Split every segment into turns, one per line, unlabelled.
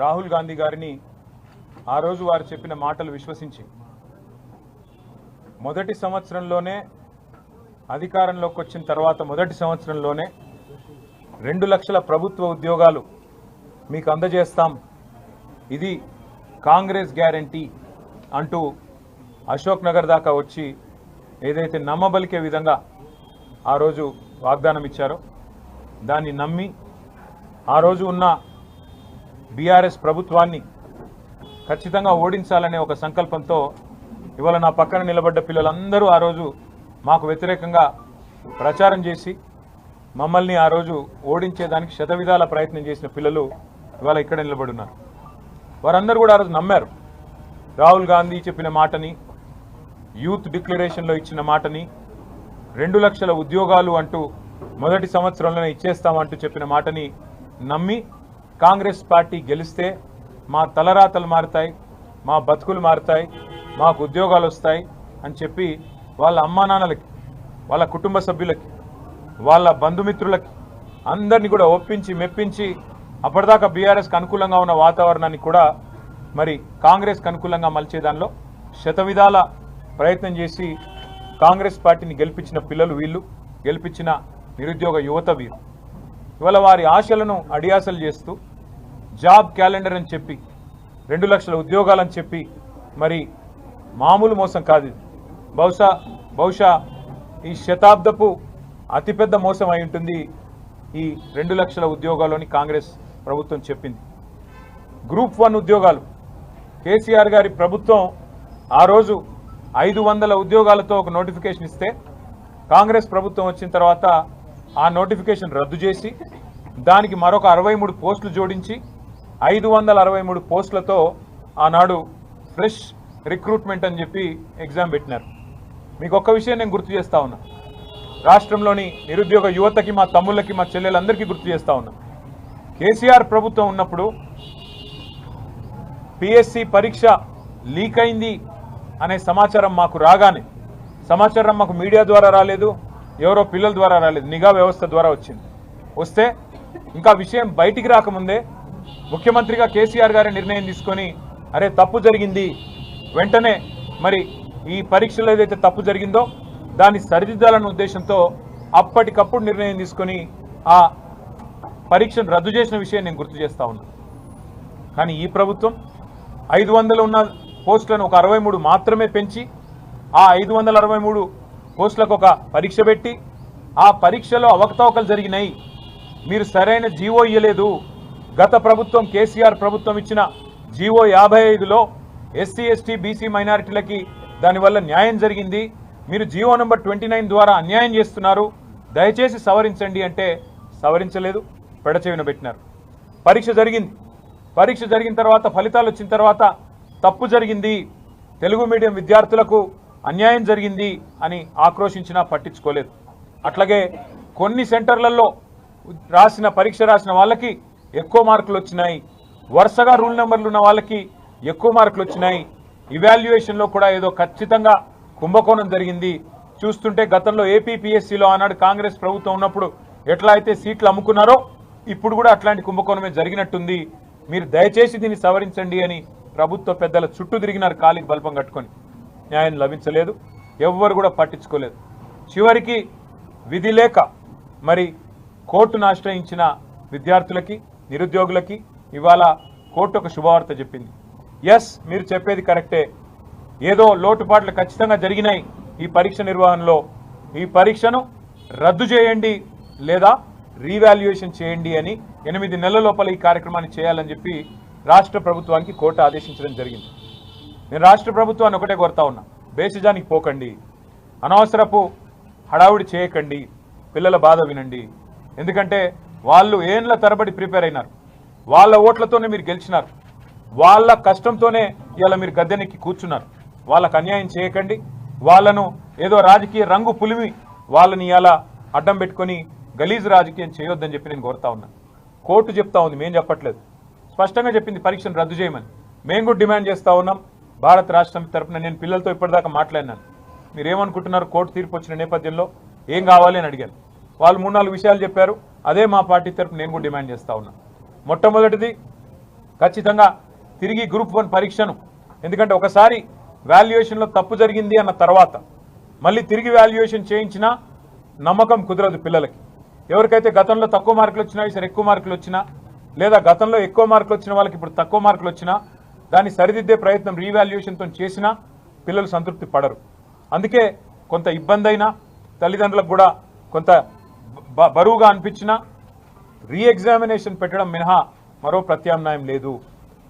రాహుల్ గాంధీ గారిని ఆ రోజు వారు చెప్పిన మాటలు విశ్వసించి మొదటి సంవత్సరంలోనే అధికారంలోకి వచ్చిన తర్వాత మొదటి సంవత్సరంలోనే 2 లక్షల ప్రభుత్వ ఉద్యోగాలు మీకు అందజేస్తాం, ఇది కాంగ్రెస్ గ్యారంటీ అంటూ అశోక్ నగర్ దాకా వచ్చి ఏదైతే నమ్మబలికే విధంగా ఆ రోజు వాగ్దానం ఇచ్చారో దాన్ని నమ్మి ఆ రోజు ఉన్న బీఆర్ఎస్ ప్రభుత్వాన్ని ఖచ్చితంగా ఓడించాలనే ఒక సంకల్పంతో ఇవాళ నా పక్కన నిలబడ్డ పిల్లలందరూ ఆ రోజు మాకు వ్యతిరేకంగా ప్రచారం చేసి మమ్మల్ని ఆ రోజు ఓడించేదానికి శతవిధాల ప్రయత్నం చేసిన పిల్లలు ఇవాళ ఇక్కడ నిలబడున్నారు. వారందరూ కూడా ఆ రోజు నమ్మారు. రాహుల్ గాంధీ చెప్పిన మాటని, యూత్ డిక్లరేషన్లో ఇచ్చిన మాటని, 2 లక్షల ఉద్యోగాలు అంటూ మొదటి సంవత్సరంలోనే ఇచ్చేస్తామంటూ చెప్పిన మాటని నమ్మి కాంగ్రెస్ పార్టీ గెలిస్తే మా తలరాతలు మారుతాయి, మా బతుకులు మారుతాయి, మాకు ఉద్యోగాలు వస్తాయి అని చెప్పి వాళ్ళ అమ్మా నాన్నలకి, వాళ్ళ కుటుంబ సభ్యులకి, వాళ్ళ బంధుమిత్రులకి అందరినీ కూడా ఒప్పించి మెప్పించి అప్పటిదాకా బీఆర్ఎస్కి అనుకూలంగా ఉన్న వాతావరణాన్ని కూడా మరి కాంగ్రెస్కి అనుకూలంగా మలిచేదానిలో శతవిధాల ప్రయత్నం చేసి కాంగ్రెస్ పార్టీని గెలిపించిన పిల్లలు వీళ్ళు, గెలిపించిన నిరుద్యోగ యువత వీరు. ఇవాళ వారి ఆశలను అడియాసలు చేస్తూ జాబ్ క్యాలెండర్ అని చెప్పి 2 లక్షల ఉద్యోగాలని చెప్పి మరి మామూలు మోసం కాదు ఇది. బహుశా ఈ శతాబ్దపు అతిపెద్ద మోసం అయి ఉంటుంది ఈ 2 లక్షల ఉద్యోగాలని కాంగ్రెస్ ప్రభుత్వం చెప్పింది. గ్రూప్ 1 ఉద్యోగాలు కేసీఆర్ గారి ప్రభుత్వం ఆ రోజు 500 ఉద్యోగాలతో ఒక నోటిఫికేషన్ ఇస్తే కాంగ్రెస్ ప్రభుత్వం వచ్చిన తర్వాత ఆ నోటిఫికేషన్ రద్దు చేసి దానికి మరొక 63 పోస్టులు జోడించి 563 పోస్టులతో ఆనాడు ఫ్రెష్ రిక్రూట్మెంట్ అని చెప్పి ఎగ్జామ్ పెట్టినారు. మీకు ఒక్క విషయం నేను గుర్తు చేస్తా ఉన్నా, రాష్ట్రంలోని నిరుద్యోగ యువతకి, మా తమ్ముళ్ళకి, మా చెల్లెలందరికీ గుర్తు చేస్తా ఉన్నా. కేసీఆర్ ప్రభుత్వం ఉన్నప్పుడు పిఎస్సి పరీక్ష లీక్ అయింది అనే సమాచారం మాకు రాగానే, సమాచారం మాకు మీడియా ద్వారా రాలేదు, ఎవరో పిల్లల ద్వారా రాలేదు, నిఘా వ్యవస్థ ద్వారా వచ్చింది. వస్తే ఇంకా విషయం బయటికి రాకముందే ముఖ్యమంత్రిగా కేసీఆర్ గారి నిర్ణయం తీసుకొని అరే తప్పు జరిగింది, వెంటనే మరి ఈ పరీక్షలో ఏదైతే తప్పు జరిగిందో దాన్ని సరిదిద్దాలన్న ఉద్దేశంతో అప్పటికప్పుడు నిర్ణయం తీసుకొని ఆ పరీక్షను రద్దు చేసిన విషయం నేను గుర్తు చేస్తా ఉన్నా. కానీ ఈ ప్రభుత్వం 500 ఉన్న పోస్టులను ఒక 63 మాత్రమే పెంచి ఆ 563 పోస్టులకు ఒక పరీక్ష పెట్టి ఆ పరీక్షలో అవకతవకలు జరిగినాయి, మీరు సరైన జీవో ఇయ్యలేదు, గత ప్రభుత్వం కేసీఆర్ ప్రభుత్వం ఇచ్చిన జీవో 55లో ఎస్సీ ఎస్టీ బీసీ మైనారిటీలకి దానివల్ల న్యాయం జరిగింది, మీరు జీవో నెంబర్ 29 ద్వారా అన్యాయం చేస్తున్నారు, దయచేసి సవరించండి అంటే సవరించలేదు, పెడచెవిన పెట్టినారు. పరీక్ష జరిగిన తర్వాత ఫలితాలు వచ్చిన తర్వాత తప్పు జరిగింది, తెలుగు మీడియం విద్యార్థులకు అన్యాయం జరిగింది అని ఆక్రోశించినా పట్టించుకోలేదు. అట్లాగే కొన్ని సెంటర్లలో పరీక్ష రాసిన వాళ్ళకి ఎక్కువ మార్కులు వచ్చినాయి, వరుసగా రూల్ నెంబర్లు ఉన్న వాళ్ళకి ఎక్కువ మార్కులు వచ్చినాయి, ఇవాల్యుయేషన్లో కూడా ఏదో ఖచ్చితంగా కుంభకోణం జరిగింది. చూస్తుంటే గతంలో ఏపీపీఎస్సీలో ఆనాడు కాంగ్రెస్ ప్రభుత్వం ఉన్నప్పుడు ఎట్లా అయితే సీట్లు అమ్ముకున్నారో ఇప్పుడు కూడా అట్లాంటి కుంభకోణమే జరిగినట్టుంది, మీరు దయచేసి దీన్ని సవరించండి అని ప్రభుత్వ పెద్దల చుట్టూ తిరిగినారు కాలికి బల్పం కట్టుకొని. న్యాయం లభించలేదు, ఎవ్వరు కూడా పట్టించుకోలేదు. చివరికి విధి లేక మరి కోర్టును ఆశ్రయించిన విద్యార్థులకి, నిరుద్యోగులకి ఇవాళ కోర్టు ఒక శుభవార్త చెప్పింది. ఎస్, మీరు చెప్పేది కరెక్టే, ఏదో లోటుపాట్లు ఖచ్చితంగా జరిగినాయి ఈ పరీక్ష నిర్వహణలో, ఈ పరీక్షను రద్దు చేయండి లేదా రీవాల్యుయేషన్ చేయండి అని 8 నెలల లోపల ఈ కార్యక్రమాన్ని చేయాలని చెప్పి రాష్ట్ర ప్రభుత్వానికి కోర్టు ఆదేశించడం జరిగింది. నేను రాష్ట్ర ప్రభుత్వాన్ని ఒకటే కోరుతా ఉన్నా, బేసిజానికి పోకండి, అనవసరపు హడావుడి చేయకండి, పిల్లల బాధ వినండి. ఎందుకంటే వాళ్ళు ఏండ్ల తరబడి ప్రిపేర్ అయినారు, వాళ్ళ ఓట్లతోనే మీరు గెలిచినారు, వాళ్ళ కష్టంతోనే ఇలా మీరు గద్దెనెక్కి కూర్చున్నారు. వాళ్ళకు అన్యాయం చేయకండి, వాళ్ళను ఏదో రాజకీయ రంగు పులిమి వాళ్ళని ఇలా అడ్డం పెట్టుకొని గలీజు రాజకీయం చేయొద్దని చెప్పి నేను కోరుతా ఉన్నా. కోర్టు చెప్తా ఉంది, మేము చెప్పట్లేదు, స్పష్టంగా చెప్పింది పరీక్షను రద్దు చేయమని. మేము కూడా డిమాండ్ చేస్తూ ఉన్నాం భారత రాష్ట్రం తరఫున. నేను పిల్లలతో ఇప్పటిదాకా మాట్లాడినాను, మీరేమనుకుంటున్నారు కోర్టు తీర్పు వచ్చిన నేపథ్యంలో ఏం కావాలి అని అడిగాను. వాళ్ళు 3-4 విషయాలు చెప్పారు, అదే మా పార్టీ తరఫున నేను కూడా డిమాండ్ చేస్తూ ఉన్నా. మొట్టమొదటిది ఖచ్చితంగా తిరిగి గ్రూప్ 1 పరీక్షను, ఎందుకంటే ఒకసారి వాల్యుయేషన్లో తప్పు జరిగింది అన్న తర్వాత మళ్ళీ తిరిగి వాల్యుయేషన్ చేయించినా నమ్మకం కుదరదు పిల్లలకి. ఎవరికైతే గతంలో తక్కువ మార్కులు వచ్చినా ఈసారి ఎక్కువ మార్కులు వచ్చినా, లేదా గతంలో ఎక్కువ మార్కులు వచ్చిన వాళ్ళకి ఇప్పుడు తక్కువ మార్కులు వచ్చినా దాన్ని సరిదిద్దే ప్రయత్నం రీవాల్యుయేషన్తో చేసినా పిల్లలు సంతృప్తి పడరు. అందుకే కొంత ఇబ్బంది అయినా, తల్లిదండ్రులకు కూడా కొంత బరువుగా అనిపించినా రీఎగ్జామినేషన్ పెట్టడం మినహా మరో ప్రత్యామ్నాయం లేదు.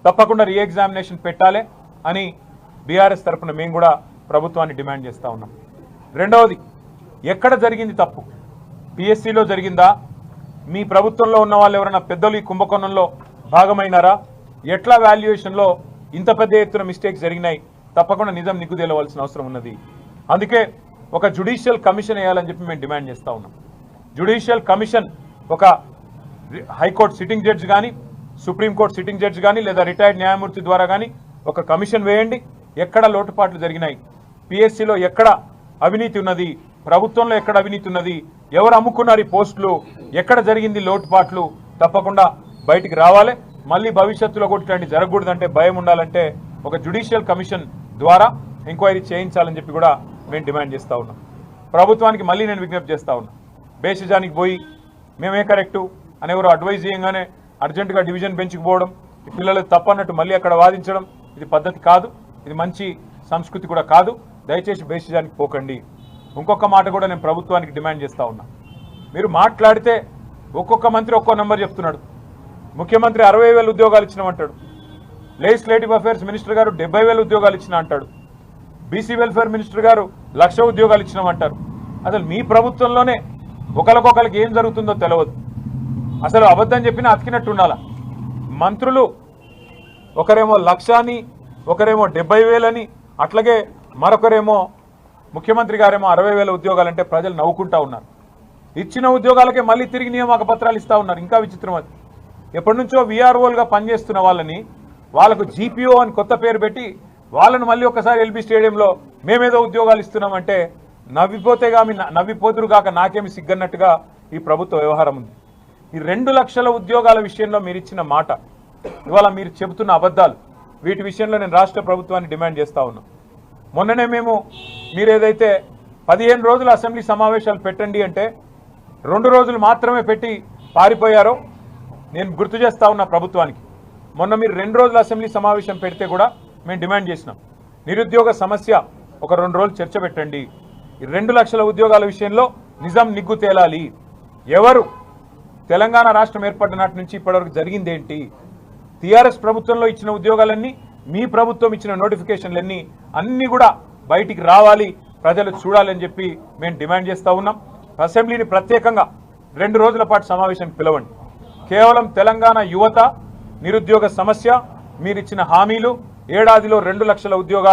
తప్పకుండా రీఎగ్జామినేషన్ పెట్టాలి అని బీఆర్ఎస్ తరఫున మేము కూడా ప్రభుత్వాన్ని డిమాండ్ చేస్తూ ఉన్నాం. రెండవది, ఎక్కడ జరిగింది తప్పు? పిఎస్సిలో జరిగిందా? మీ ప్రభుత్వంలో ఉన్న వాళ్ళు ఎవరైనా పెద్దలు ఈ కుంభకోణంలో భాగమైనారా? ఎట్లా వాల్యుయేషన్లో ఇంత పెద్ద ఎత్తున మిస్టేక్స్ జరిగినాయి? తప్పకుండా నిజం నిగ్గు తేలవలసిన అవసరం ఉన్నది. అందుకే ఒక జ్యుడిషియల్ కమిషన్ వేయాలని చెప్పి మేము డిమాండ్ చేస్తూ ఉన్నాం. జ్యుడిషియల్ కమిషన్ ఒక హైకోర్టు సిట్టింగ్ జడ్జి కానీ, సుప్రీంకోర్టు సిట్టింగ్ జడ్జి కానీ, లేదా రిటైర్డ్ న్యాయమూర్తి ద్వారా కానీ ఒక కమిషన్ వేయండి. ఎక్కడ లోటుపాట్లు జరిగినాయి, పిఎస్సిలో ఎక్కడ అవినీతి ఉన్నది, ప్రభుత్వంలో ఎక్కడ అవినీతి ఉన్నది, ఎవరు అమ్ముకున్నారు ఈ పోస్టులు, ఎక్కడ జరిగింది లోటుపాట్లు, తప్పకుండా బయటికి రావాలి. మళ్ళీ భవిష్యత్తులో కూడా ఇట్లాంటి జరగకూడదంటే, భయం ఉండాలంటే ఒక జ్యుడిషియల్ కమిషన్ ద్వారా ఎంక్వైరీ చేయించాలని చెప్పి కూడా మేము డిమాండ్ చేస్తూ ఉన్నాం. ప్రభుత్వానికి మళ్ళీ నేను విజ్ఞప్తి చేస్తూ ఉన్నా, బేసిజానికి పోయి మేమే కరెక్టు అని ఎవరు అడ్వైజ్ చేయగానే అర్జెంటుగా డివిజన్ బెంచ్కి పోవడం, పిల్లలకు తప్పన్నట్టు మళ్ళీ అక్కడ వాదించడం, ఇది పద్ధతి కాదు, ఇది మంచి సంస్కృతి కూడా కాదు. దయచేసి బేసిజానికి పోకండి. ఇంకొక మాట కూడా నేను ప్రభుత్వానికి డిమాండ్ చేస్తూ ఉన్నా, మీరు మాట్లాడితే ఒక్కొక్క మంత్రి ఒక్కో నెంబర్ చెప్తున్నాడు. ముఖ్యమంత్రి 60,000 ఉద్యోగాలు ఇచ్చినామంటాడు, లెజిస్లేటివ్ అఫైర్స్ మినిస్టర్ గారు 70,000 ఉద్యోగాలు ఇచ్చినా అంటాడు, బీసీ వెల్ఫేర్ మినిస్టర్ గారు 1,00,000 ఉద్యోగాలు ఇచ్చినామంటారు. అసలు మీ ప్రభుత్వంలోనే ఒకరికొకరికి ఏం జరుగుతుందో తెలియదు. అసలు అబద్ధం చెప్పినా అతికినట్టు ఉండాలా. మంత్రులు ఒకరేమో 1,00,000 అని, ఒకరేమో 70,000 అని, అట్లాగే మరొకరేమో ముఖ్యమంత్రి గారేమో 60,000 ఉద్యోగాలంటే ప్రజలు నవ్వుకుంటా ఉన్నారు. ఇచ్చిన ఉద్యోగాలకే మళ్ళీ తిరిగి నియామక పత్రాలు ఇస్తూ ఉన్నారు. ఇంకా విచిత్రం అది, ఎప్పటి నుంచో వీఆర్ఓలుగా పనిచేస్తున్న వాళ్ళని వాళ్ళకు జీపీఓ అని కొత్త పేరు పెట్టి వాళ్ళను మళ్ళీ ఒకసారి ఎల్బీ స్టేడియంలో మేమేదో ఉద్యోగాలు ఇస్తున్నామంటే నవ్విపోతురు కాక నాకేమి సిగ్గన్నట్టుగా ఈ ప్రభుత్వ వ్యవహారం ఉంది. ఈ 2 లక్షల ఉద్యోగాల విషయంలో మీరు ఇచ్చిన మాట, ఇవాళ మీరు చెబుతున్న అబద్ధాలు, వీటి విషయంలో నేను రాష్ట్ర ప్రభుత్వాన్ని డిమాండ్ చేస్తూ ఉన్నాను. మొన్ననే మీరు ఏదైతే 15 రోజుల అసెంబ్లీ సమావేశాలు పెట్టండి అంటే 2 రోజులు మాత్రమే పెట్టి పారిపోయారో నేను గుర్తు చేస్తా ఉన్నా ప్రభుత్వానికి. మొన్న మీరు 2 రోజుల అసెంబ్లీ సమావేశం పెడితే కూడా మేము డిమాండ్ చేసినాం, నిరుద్యోగ సమస్య ఒక 2 రోజులు చర్చ పెట్టండి. ఈ 2 లక్షల ఉద్యోగాల విషయంలో నిజం నిగ్గు తేలాలి. ఎవరు తెలంగాణ రాష్ట్రం ఏర్పడిన నాటి నుంచి ఇప్పటివరకు జరిగిందేంటి? టీఆర్ఎస్ ప్రభుత్వంలో ఇచ్చిన ఉద్యోగాలన్నీ, మీ ప్రభుత్వం ఇచ్చిన నోటిఫికేషన్లన్నీ అన్నీ కూడా బయటికి రావాలి, ప్రజలు చూడాలని చెప్పి మేము డిమాండ్ చేస్తూ ఉన్నాం. అసెంబ్లీని ప్రత్యేకంగా 2 రోజుల పాటు సమావేశానికి పిలవండి. కేవలం తెలంగాణ యువత నిరుద్యోగ సమస్య, మీరిచ్చిన హామీలు, ఏడాదిలో 2 లక్షల ఉద్యోగ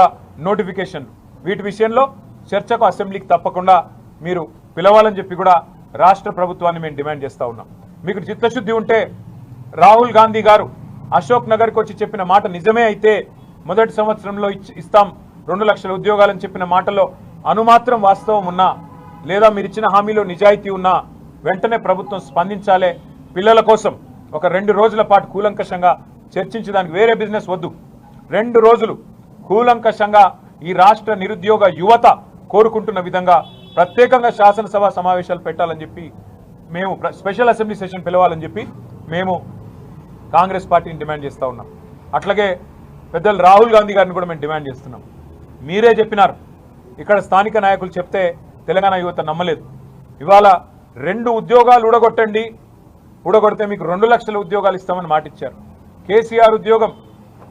నోటిఫికేషన్లు, వీటి విషయంలో చర్చకు అసెంబ్లీకి తప్పకుండా మీరు పిలవాలని చెప్పి కూడా రాష్ట్ర ప్రభుత్వాన్ని మేము డిమాండ్ చేస్తూ ఉన్నాం. మీకు చిత్తశుద్ధి ఉంటే రాహుల్ గాంధీ గారు అశోక్ నగర్కి వచ్చి చెప్పిన మాట నిజమే అయితే మొదటి సంవత్సరంలో ఇస్తాం 2 లక్షల ఉద్యోగాలని చెప్పిన మాటలో అనుమాత్రం వాస్తవం ఉన్నా, లేదా మీరు ఇచ్చిన హామీలో నిజాయితీ ఉన్నా వెంటనే ప్రభుత్వం స్పందించాలే. పిల్లల కోసం ఒక 2 రోజుల పాటు కూలంకషంగా చర్చించడానికి, వేరే బిజినెస్ వద్దు, 2 రోజులు కూలంకషంగా ఈ రాష్ట్ర నిరుద్యోగ యువత కోరుకుంటున్న విధంగా ప్రత్యేకంగా శాసనసభ సమావేశాలు పెట్టాలని చెప్పి మేము, స్పెషల్ అసెంబ్లీ సెషన్ పిలవాలని చెప్పి మేము కాంగ్రెస్ పార్టీని డిమాండ్ చేస్తూ ఉన్నాం. అట్లాగే పెద్దలు రాహుల్ గాంధీ గారిని కూడా మేము డిమాండ్ చేస్తున్నాం. మీరే చెప్పినారు, ఇక్కడ స్థానిక నాయకులు చెప్తే తెలంగాణ యువత నమ్మలేదు. ఇవాళ 2 ఉద్యోగాలు ఊడగొడితే మీకు 2 లక్షల ఉద్యోగాలు ఇస్తామని మాటిచ్చారు. కేసీఆర్ ఉద్యోగం,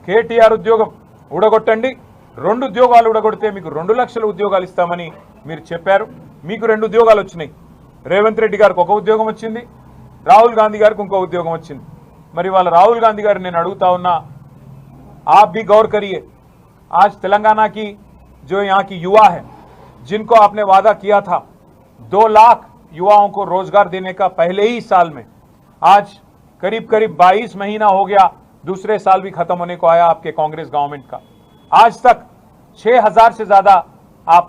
కేటీఆర్ ఉద్యోగం ఊడగొట్టండి, 2 ఉద్యోగాలు ఊడగొడితే మీకు 2 లక్షల ఉద్యోగాలు ఇస్తామని మీరు చెప్పారు. మీకు 2 ఉద్యోగాలు వచ్చినాయి. రేవంత్ రెడ్డి గారికి 1 ఉద్యోగం వచ్చింది, రాహుల్ గాంధీ గారికి ఇంకో ఉద్యోగం వచ్చింది. మరి వాళ్ళ రాహుల్ గాంधी గారు నేను అడుగుతా ఉన్నా, आप भी गौर करिए, आज तेलंगाना की जो यहाँ की युवा है, जिनको आपने वादा किया था 2 लाख युवाओं को रोजगार देने का पहले ही साल में, आज करीब 22 महीना हो गया, दूसरे साल भी खत्म होने को आया आपके कांग्रेस गवर्नमेंट का, आज तक 6,000 से ज्यादा आप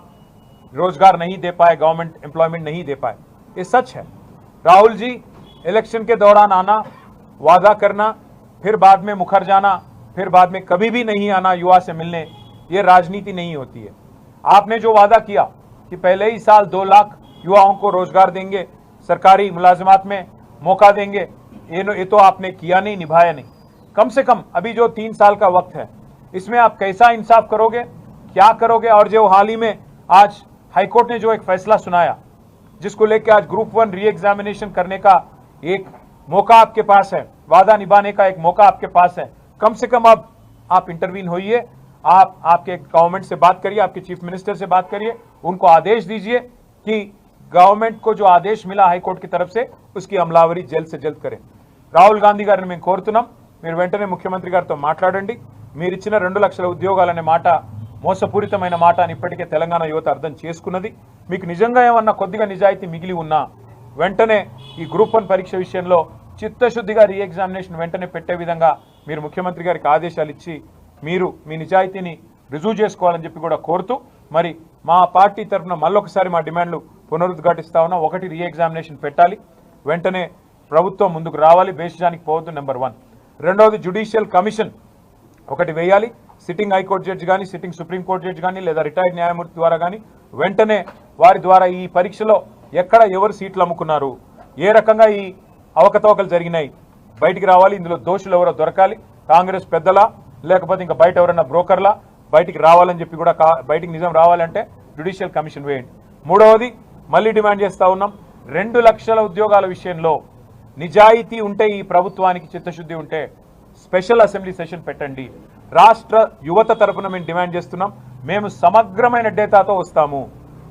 रोजगार नहीं दे पाए, गवर्नमेंट एम्प्लॉयमेंट नहीं दे पाए. ये सच है. राहुल जी, इलेक्शन के दौरान आना, वादा करना, फिर बाद में मुखर जाना, फिर बाद में कभी भी नहीं आना युवा से मिलने, ये राजनीति नहीं होती है। आपने जो वादा किया कि पहले ही साल 2 लाख युवाओं को रोजगार देंगे, सरकारी मुलाजमात में मौका देंगे, ये तो आपने किया नहीं, निभाया नहीं। कम से कम अभी जो 3 साल का वक्त है, इसमें आप कैसा इंसाफ करोगे, क्या करोगे? और जो हाल ही में आज हाईकोर्ट ने जो एक फैसला सुनाया, जिसको लेकर आज ग्रुप 1 री एग्जामिनेशन करने का एक मौका आपके पास है, वादा निभाने का एक मौका आपके पास है, कम से कम अब आप इंटरवीन होइए, आप आपके गवर्नमेंट से बात करिए, आपके चीफ मिनिस्टर से बात करिए, उनको आदेश दीजिए कि गवर्नमेंट को जो आदेश मिला हाईकोर्ट की तरफ से उसकी अमलावरी जल्द से जल्द करें। రాహుల్ గాంధీ గారిని మేము కోరుతున్నాం, మీరు వెంటనే ముఖ్యమంత్రి గారితో మాట్లాడండి। మీరు ఇచ్చిన 2 లక్షల ఉద్యోగాలనే మాట మోసపూరితమైన మాట అని ఇప్పటికే తెలంగాణ యువత అర్థం చేసుకున్నది। మీకు నిజంగా ఏమన్నా కొద్దిగా నిజాయితీ మిగిలి ఉన్నా వెంటనే ఈ గ్రూప్ 1 పరీక్ష విషయంలో చిత్తశుద్ధిగా రీ ఎగ్జామినేషన్ వెంటనే పెట్టే విధంగా మీరు ముఖ్యమంత్రి గారికి ఆదేశాలు ఇచ్చి మీరు మీ నిజాయితీని రుజువు చేసుకోవాలని చెప్పి కూడా కోరుతూ, మరి మా పార్టీ తరఫున మళ్ళొకసారి మా డిమాండ్లు పునరుద్ఘాటిస్తా ఉన్నాం। 1 రీ ఎగ్జామినేషన్ పెట్టాలి, వెంటనే ప్రభుత్వం ముందుకు రావాలి, బేసిజానికి పోవద్దు, నెంబర్ 1। రెండవది జ్యుడిషియల్ కమిషన్ ఒకటి వేయాలి, సిట్టింగ్ హైకోర్టు జడ్జి కానీ, సిట్టింగ్ సుప్రీంకోర్టు జడ్జి కానీ, లేదా రిటైర్డ్ న్యాయమూర్తి ద్వారా కానీ వెంటనే వారి ద్వారా ఈ పరీక్షలో ఎక్కడ ఎవరు సీట్లు అమ్ముకున్నారు, ఏ రకంగా ఈ అవకతవకలు జరిగినాయి బయటికి రావాలి, ఇందులో దోషులు ఎవరో దొరకాలి, కాంగ్రెస్ పెద్దలా లేకపోతే ఇంకా బయట ఎవరైనా బ్రోకర్లా బయటికి రావాలని చెప్పి కూడా బయటికి నిజం రావాలంటే జ్యుడిషియల్ కమిషన్ వేయండి। మూడవది మళ్ళీ డిమాండ్ చేస్తా ఉన్నాం, 2 లక్షల ఉద్యోగాల విషయంలో నిజాయితీ ఉంటే, ఈ ప్రభుత్వానికి చిత్తశుద్ధి ఉంటే స్పెషల్ అసెంబ్లీ సెషన్ పెట్టండి। రాష్ట్ర యువత తరపున మేము డిమాండ్ చేస్తున్నాం, మేము సమగ్రమైన డేటాతో వస్తాము,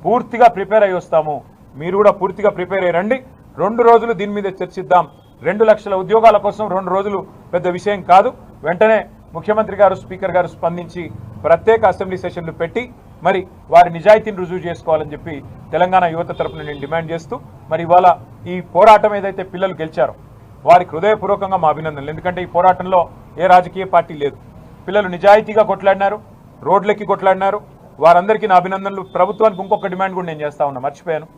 పూర్తిగా ప్రిపేర్ అయ్యి వస్తాము, మీరు కూడా పూర్తిగా ప్రిపేర్ అయ్యి రండి। 2 రోజులు దీని మీద చర్చిద్దాం। 2 లక్షల ఉద్యోగాల కోసం 2 రోజులు పెద్ద విషయం కాదు। వెంటనే ముఖ్యమంత్రి గారు, స్పీకర్ గారు స్పందించి ప్రత్యేక అసెంబ్లీ సెషన్లు పెట్టి మరి వారి నిజాయితీని రుజువు చేసుకోవాలని చెప్పి తెలంగాణ యువత తరపున నేను డిమాండ్ చేస్తూ, మరి ఇవాళ ఈ పోరాటం ఏదైతే పిల్లలు గెలిచారో వారికి హృదయపూర్వకంగా మా అభినందనలు। ఎందుకంటే ఈ పోరాటంలో ఏ రాజకీయ పార్టీ లేదు, పిల్లలు నిజాయితీగా కొట్లాడినారు, రోడ్లెక్కి కొట్లాడినారు, వారందరికీ నా అభినందనలు। ప్రభుత్వానికి ఇంకొక డిమాండ్ కూడా నేను చేస్తా ఉన్నా, మర్చిపోయాను,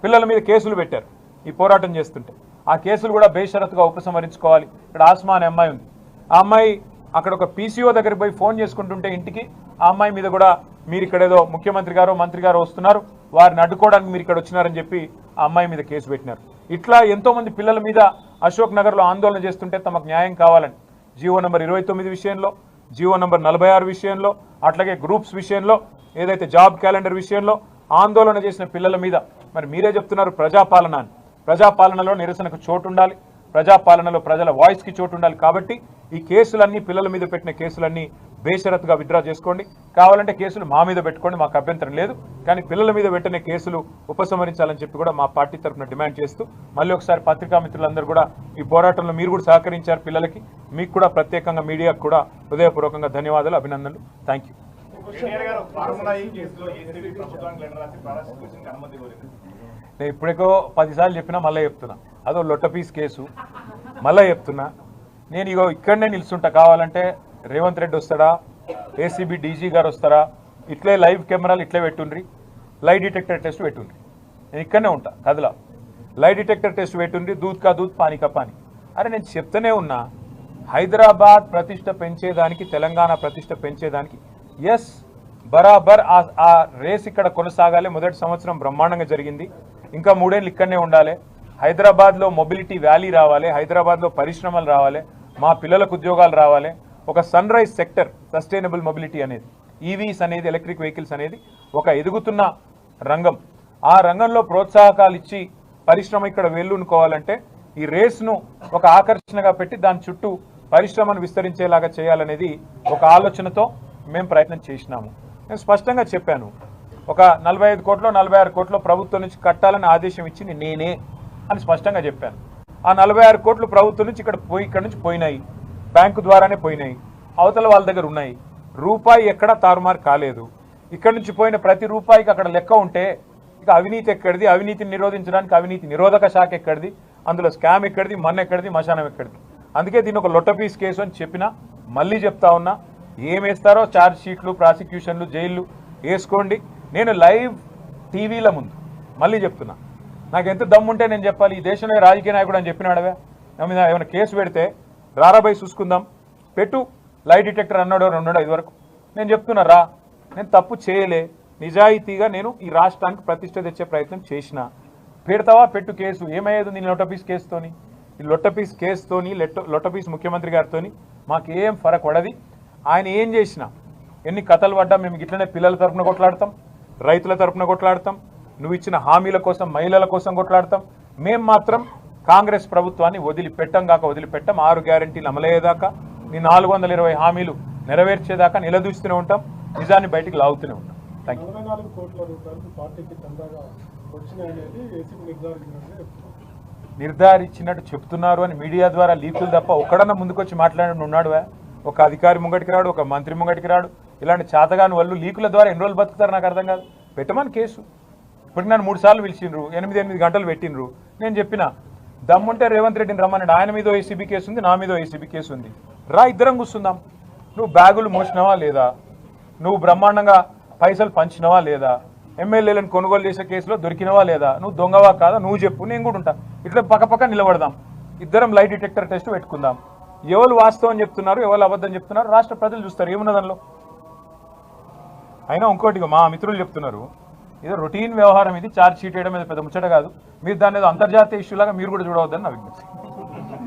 పిల్లల మీద కేసులు పెట్టారు ఈ పోరాటం చేస్తుంటే, ఆ కేసులు కూడా బేషరతుగా ఉపసంహరించుకోవాలి। ఇక్కడ ఆస్మా అనే అమ్మాయి ఉంది, ఆ అమ్మాయి అక్కడ ఒక పీసీఓ దగ్గరికి పోయి ఫోన్ చేసుకుంటుంటే ఇంటికి, ఆ అమ్మాయి మీద కూడా మీరు ఇక్కడ ఏదో ముఖ్యమంత్రి గారు మంత్రి గారు వస్తున్నారు, వారిని అడ్డుకోవడానికి మీరు ఇక్కడ వచ్చినారని చెప్పి ఆ అమ్మాయి మీద కేసు పెట్టినారు। ఇట్లా ఎంతో మంది పిల్లల మీద అశోక్ నగర్లో ఆందోళన చేస్తుంటే తమకు న్యాయం కావాలని జీవో నంబర్ 29 విషయంలో, జీవో నంబర్ 46 విషయంలో, అట్లాగే గ్రూప్స్ విషయంలో, ఏదైతే జాబ్ క్యాలెండర్ విషయంలో ఆందోళన చేసిన పిల్లల మీద మరి మీరే చెప్తున్నారు ప్రజాపాలన అని, ప్రజాపాలనలో నిరసనకు చోటు ఉండాలి, ప్రజాపాలనలో ప్రజల వాయిస్కి చోటు ఉండాలి। కాబట్టి ఈ కేసులన్నీ, పిల్లల మీద పెట్టిన కేసులన్నీ బేషరతుగా విత్డ్రా చేసుకోండి, కావాలంటే కేసులు మా మీద పెట్టుకోండి, మాకు అభ్యంతరం లేదు, కానీ పిల్లల మీద వెంటనే కేసులు ఉపసంహరించాలని చెప్పి కూడా మా పార్టీ తరఫున డిమాండ్ చేస్తూ, మళ్ళీ ఒకసారి పత్రికా మిత్రులందరూ కూడా ఈ పోరాటంలో మీరు కూడా సహకరించారు పిల్లలకి, మీకు కూడా ప్రత్యేకంగా మీడియాకు కూడా హృదయపూర్వకంగా ధన్యవాదాలు, అభినందనలు, థ్యాంక్ యూ। నేను ఇప్పుడేకో 10 సార్లు చెప్పినా మళ్ళీ చెప్తున్నా, అదో లొట్టపీస్ కేసు, మళ్ళీ చెప్తున్నా, నేను ఇగో ఇక్కడనే నిల్చుంటా, కావాలంటే రేవంత్ రెడ్డి వస్తాడా, ఏసీబీ డీజీ గారు వస్తారా, ఇట్లే లైవ్ కెమెరాలు ఇట్లే పెట్టుండ్రి, లై డిటెక్టర్ టెస్ట్ పెట్టుండ్రి, నేను ఇక్కడనే ఉంటా కదలా, లై డిటెక్టర్ టెస్ట్ పెట్టుండ్రి, దూద్ కా దూద్ పానీ కా పానీ। అరే నేను చెప్తూనే ఉన్నా, హైదరాబాద్ ప్రతిష్ట పెంచేదానికి, తెలంగాణ ప్రతిష్ట పెంచేదానికి ఎస్ బరాబర్ ఆ రేస్ ఇక్కడ కొనసాగాలి। మొదటి సంవత్సరం బ్రహ్మాండంగా జరిగింది, ఇంకా 3 ఏళ్ళు ఇక్కడనే ఉండాలి, హైదరాబాద్లో మొబిలిటీ వ్యాలీ రావాలి, హైదరాబాద్లో పరిశ్రమలు రావాలి, మా పిల్లలకు ఉద్యోగాలు రావాలి, ఒక sun rise sector, sustainable mobility అనేది, ఈవీస్ అనేది, ఎలక్ట్రిక్ వెహికల్స్ అనేది ఒక ఎదుగుతున్న రంగం, ఆ రంగంలో ప్రోత్సాహకాలు ఇచ్చి పరిశ్రమ ఇక్కడ వెల్లునుకోవాలంటే ఈ రేస్ను ఒక ఆకర్షణగా పెట్టి దాని చుట్టూ పరిశ్రమను విస్తరించేలాగా చేయాలనేది ఒక ఆలోచనతో మేము ప్రయత్నం చేసినాము। నేను స్పష్టంగా చెప్పాను, ఒక 45 కోట్లు 46 కోట్లు ప్రభుత్వం నుంచి కట్టాలని ఆదేశం ఇచ్చింది నేనే అని స్పష్టంగా చెప్పాను। ఆ 46 కోట్లు ప్రభుత్వం నుంచి ఇక్కడ నుంచి పోయినాయి, బ్యాంకు ద్వారానే పోయినాయి, అవతల వాళ్ళ దగ్గర ఉన్నాయి, రూపాయి ఎక్కడా తారుమారు కాలేదు, ఇక్కడ నుంచి పోయిన ప్రతి రూపాయికి అక్కడ లెక్క ఉంటే ఇక అవినీతి ఎక్కడిది, అవినీతిని నిరోధించడానికి అవినీతి నిరోధక శాఖ ఎక్కడిది, అందులో స్కామ్ ఎక్కడిది, మన్ను ఎక్కడిది, మశానం ఎక్కడిది, అందుకే దీన్ని ఒక లొట్టపీస్ కేసు అని చెప్పినా, మళ్ళీ చెప్తా ఉన్నా, ఏం వేస్తారో ఛార్జ్ షీట్లు, ప్రాసిక్యూషన్లు, జైళ్ళు వేసుకోండి, నేను లైవ్ టీవీల ముందు మళ్ళీ చెప్తున్నా, నాకు ఎంత దమ్ముంటే నేను చెప్పాలి, ఈ దేశంలో రాజకీయ నాయకుడు అని చెప్పినాడవే, నా మీద ఏమైనా కేసు పెడితే రారాబాయి చూసుకుందాం, పెట్టు లై డిటెక్టర్ అన్నాడు 2-5 వరకు. నేను చెప్తున్నా రా, నేను తప్పు చేయలే, నిజాయితీగా నేను ఈ రాష్ట్రానికి ప్రతిష్ట తెచ్చే ప్రయత్నం చేసిన. పెడతావా పెట్టు కేసు, ఏమయ్యేది నీ లొట్టపీస్ కేసుతోని? ఈ లొట్టపీస్ కేసుతోని లొట్టపీస్ ముఖ్యమంత్రి గారితోని మాకేం ఫరక్ పడది. ఆయన ఏం చేసినా, ఎన్ని కథలు పడ్డా మేము ఇట్లనే పిల్లల తరపున కొట్లాడతాం, రైతుల తరపున కొట్లాడతాం, నువ్వు ఇచ్చిన హామీల కోసం మహిళల కోసం కొట్లాడతాం. మేము మాత్రం కాంగ్రెస్ ప్రభుత్వాన్ని వదిలిపెట్టం కాక వదిలిపెట్టం. 6 గ్యారెంటీలు అమలయ్యేదాకా, నీ 420 హామీలు నెరవేర్చేదాకా నిలదూస్తూనే ఉంటాం, నిజాన్ని బయటికి లాగుతూనే ఉంటాం. Thank you.
44 కోట్ల రూపాయలు పార్టీకి చందాగా వచ్చినాయనేది ఏసీబీ
నిర్ధారించినట్టు చెప్తున్నారు అని మీడియా ద్వారా లీకులు తప్ప ఒక్కడన్నా ముందుకొచ్చి మాట్లాడి ఉన్నాడు. ఒక అధికారి ముంగటికి రాడు, ఒక మంత్రి ముంగటికి రాడు. ఇలాంటి చేతగాని వాళ్ళు లీకుల ద్వారా ఎన్ని రోజులు బతుకుతారు నాకు అర్థం కాదు. పెట్టమని కేసు. ఇప్పటికి నన్ను 3 సార్లు పిలిచిండ్రు, 8 గంటలు పెట్టిండ్రు. నేను చెప్పిన దమ్ముంటే రేవంత్ రెడ్డిని రమ్మన్నాడు, ఆయన మీద ఏసీబీ కేసు ఉంది, నా మీద ఏసీబీ కేసు ఉంది, రా ఇద్దరం కూర్చుందాం. నువ్వు బ్యాగులు మోసినవా లేదా, నువ్వు బ్రహ్మాండంగా పైసలు పంచినవా లేదా, ఎమ్మెల్యేలను కొనుగోలు చేసే కేసులో దొరికినవా లేదా, నువ్వు దొంగవా కాదా నువ్వు చెప్పు, నేను కూడా ఉంటా. ఇట్లా పక్క నిలబడదాం, ఇద్దరం లై డిటెక్టర్ టెస్ట్ పెట్టుకుందాం. ఎవరు వాస్తవం చెప్తున్నారు, ఎవరు అబద్ధం చెప్తున్నారు రాష్ట్ర ప్రజలు చూస్తారు. ఏమున్న దానిలో అయినా ఇంకోటి మా మిత్రులు చెప్తున్నారు, ఏదో రొటీన్ వ్యవహారం ఇది, ఛార్జ్ షీట్ వేయడం మీద పెద్ద ముచ్చట కాదు, మీరు దాన్ని ఏదో అంతర్జాతీయ ఇష్యూలాగా మీరు కూడా చూడవద్దని నా విజ్ఞప్తి.